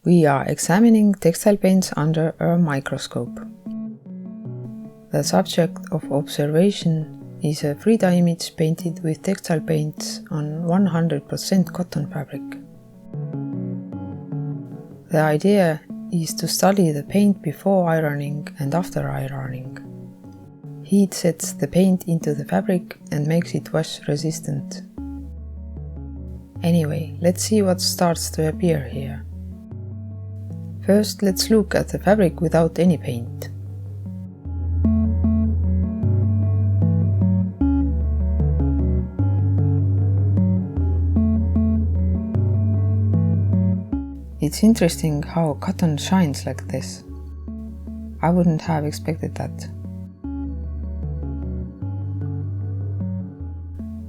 We are examining textile paints under a microscope. The subject of observation is a 3D image painted with textile paints on 100% cotton fabric. The idea is to study the paint before ironing and after ironing. Heat sets the paint into the fabric and makes it wash resistant. Anyway, let's see what starts to appear here. First, let's look at the fabric without any paint. It's interesting how cotton shines like this. I wouldn't have expected that.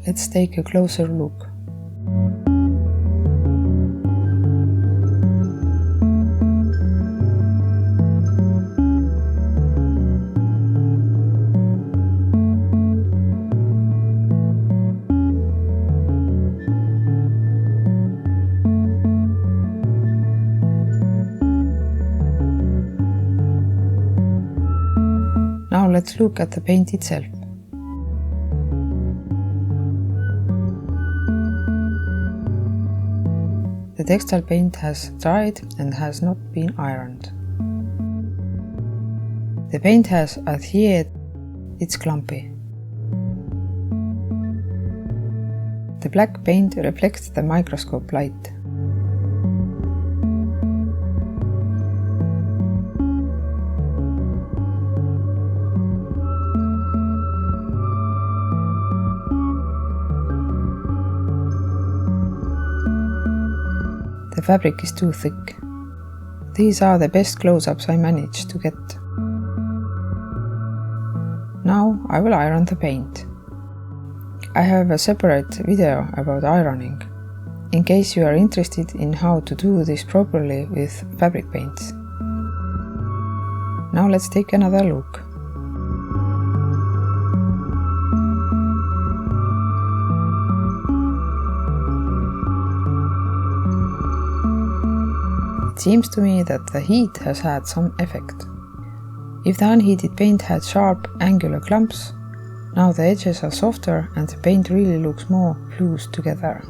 Let's take a closer look. Now let's look at the paint itself. The textile paint has dried and has not been ironed. The paint has adhered, it's clumpy. The black paint reflects the microscope light. The fabric is too thick. These are the best close-ups I managed to get. Now I will iron the paint. I have a separate video about ironing, in case you are interested in how to do this properly with fabric paints. Now let's take another look. It seems to me that the heat has had some effect. If the unheated paint had sharp, angular clumps, now the edges are softer and the paint really looks more fused together.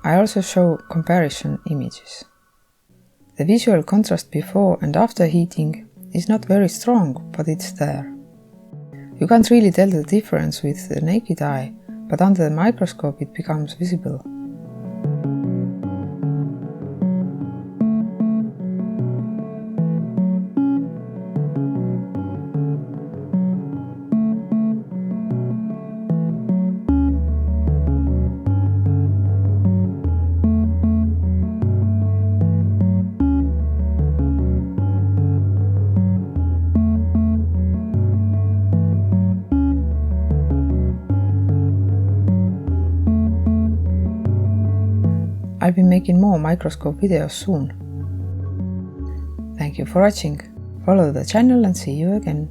I also show comparison images. The visual contrast before and after heating is not very strong, but it's there. You can't really tell the difference with the naked eye, but under the microscope it becomes visible. I'll be making more microscope videos soon. Thank you for watching. Follow the channel and see you again.